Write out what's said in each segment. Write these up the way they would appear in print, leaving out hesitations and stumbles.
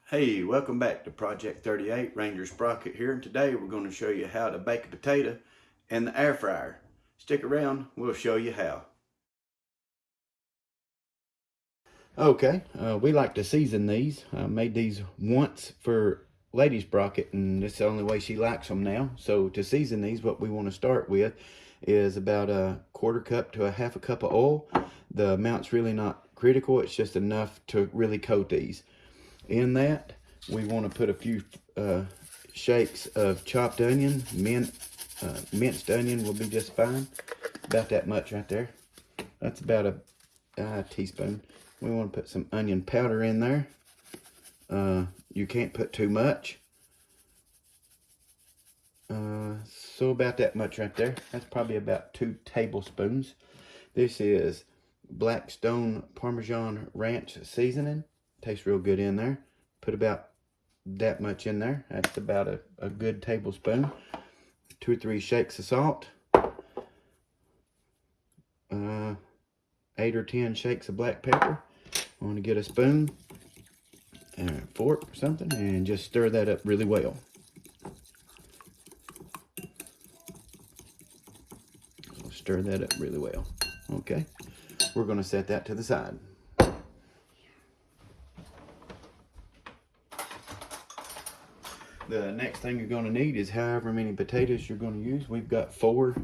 Hey, welcome back to Project 38. Ranger Sprocket here, and today we're going to show you how to bake a potato in the air fryer. Stick around, we'll show you how. Okay, we like to season these. I made these once for Lady Sprocket, and it's the only way she likes them now. So to season these, what we want to start with is about a quarter cup to a half a cup of oil. The amount's really not critical, it's just enough to really coat these. In that, we want to put a few shakes of chopped onion. Minced onion will be just fine. About that much right there. That's about a teaspoon. We want to put some onion powder in there. You can't put too much. So about that much right there. That's probably about 2 tablespoons. This is Blackstone Parmesan Ranch seasoning. Tastes real good in there. Put about that much in there. That's about a good tablespoon. 2 or 3 shakes of salt. 8 or 10 shakes of black pepper. I want to get a spoon and a fork or something and just stir that up really well. So stir that up really well. Okay, we're going to set that to the side. The next thing you're going to need is however many potatoes you're going to use. We've got 4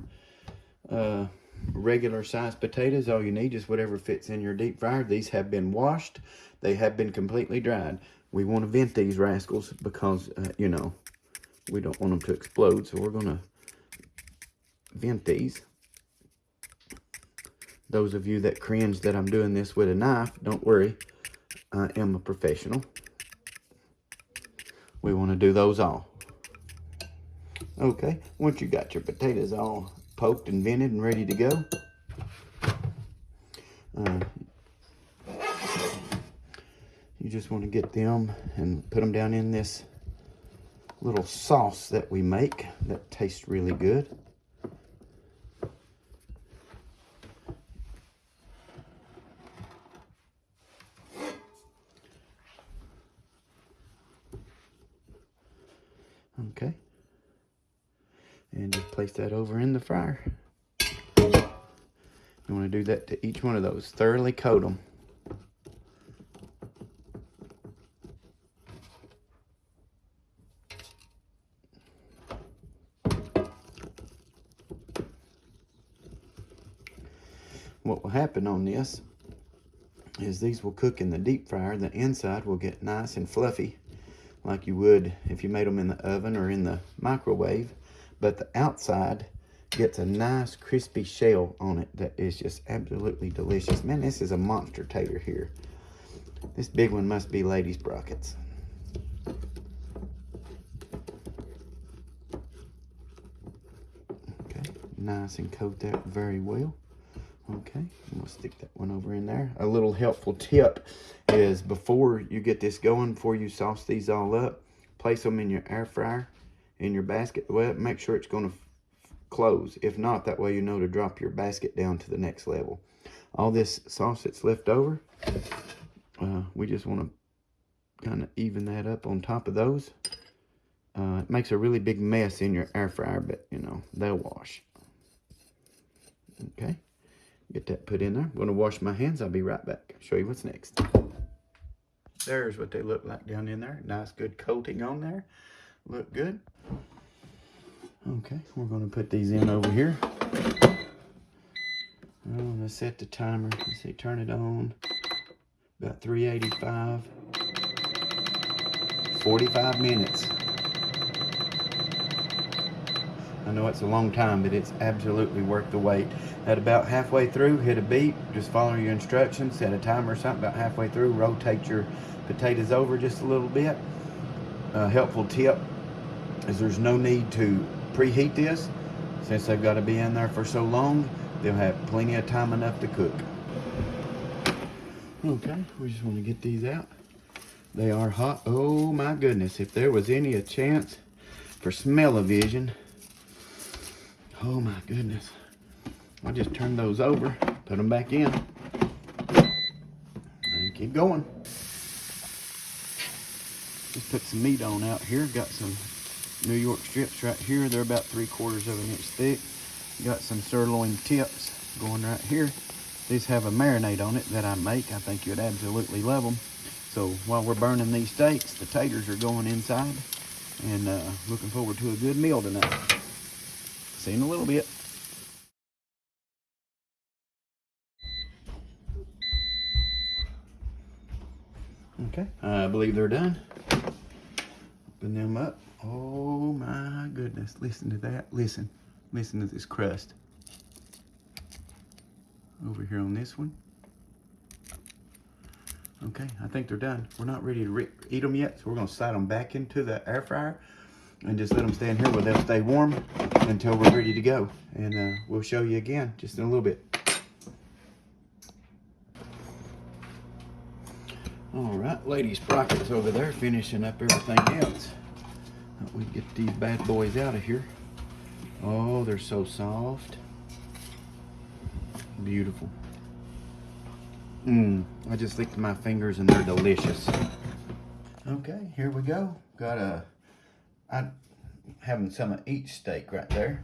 regular sized potatoes. All you need is whatever fits in your deep fryer. These have been washed. They have been completely dried. We want to vent these rascals because, you know, we don't want them to explode. So we're going to vent these. Those of you that cringe that I'm doing this with a knife, don't worry. I am a professional. We want to do those all. Okay, once you got your potatoes all poked and vented and ready to go, you just want to get them and put them down in this little sauce that we make that tastes really good. Okay, and just place that over in the fryer. You want to do that to each one of those. Thoroughly coat them. What will happen on this is these will cook in the deep fryer. The inside will get nice and fluffy like you would if you made them in the oven or in the microwave, but the outside gets a nice crispy shell on it that is just absolutely delicious. Man, this is a monster tater here. This big one must be Lady Sprockets. Okay, nice and coat that very well. Okay, I'm gonna stick that one over in there. A little helpful tip is before you get this going, before you sauce these all up, place them in your air fryer, in your basket. Well, make sure it's gonna close. If not, that way you know to drop your basket down to the next level. All this sauce that's left over, we just wanna kind of even that up on top of those. It makes a really big mess in your air fryer, but you know, they'll wash. Okay. Get that put in there. I'm going to wash my hands. I'll be right back. Show you what's next. There's what they look like down in there. Nice good coating on there. Look good. Okay, we're going to put these in over here. I'm going to set the timer. Let's see, turn it on. About 385. 45 minutes. I know it's a long time, but it's absolutely worth the wait. At about halfway through, hit a beep. Just follow your instructions. Set a timer or something. About halfway through, rotate your potatoes over just a little bit. Helpful tip is there's no need to preheat this. Since they've got to be in there for so long, they'll have plenty of time enough to cook. Okay, we just want to get these out. They are hot. Oh my goodness, if there was any a chance for smell-o-vision. Oh my goodness. I'll just turn those over, put them back in, and keep going. Just put some meat on out here. Got some New York strips right here. They're about 3/4 of an inch thick. Got some sirloin tips going right here. These have a marinade on it that I make. I think you'd absolutely love them. So while we're burning these steaks, the taters are going inside, and looking forward to a good meal tonight. See you in a little bit. Okay, I believe they're done. Open them up. Oh my goodness, listen to that. Listen to this crust. Over here on this one. Okay, I think they're done. We're not ready to eat them yet, so we're gonna slide them back into the air fryer and just let them stay in here where they'll stay warm until we're ready to go. And we'll show you again just in a little bit. All right, ladies' sprockets over there finishing up everything else. We get these bad boys out of here. Oh, they're so soft. Beautiful. I just licked my fingers and they're delicious. Okay, here we go. I'm having some of each steak right there.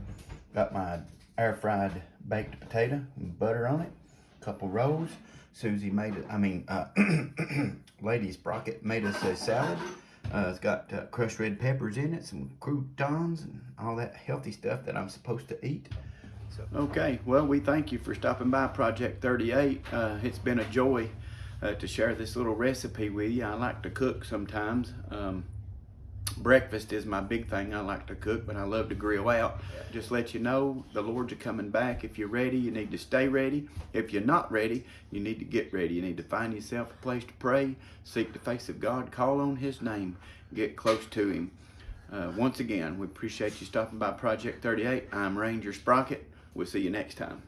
Got my air fried baked potato with butter on it. A couple rolls. Susie made it, Lady Sprocket made us a salad. It's got crushed red peppers in it, some croutons, and all that healthy stuff that I'm supposed to eat. So, okay, well, we thank you for stopping by Project 38. It's been a joy to share this little recipe with you. I like to cook sometimes. Breakfast is my big thing. I like to cook, but I love to grill out. Just let you know, the Lord's are coming back. If you're ready, you need to stay ready. If you're not ready, you need to get ready. You need to find yourself a place to pray, seek the face of God, call on His name, get close to Him. Once again, we appreciate you stopping by Project 38. I'm Ranger Sprocket. We'll see you next time.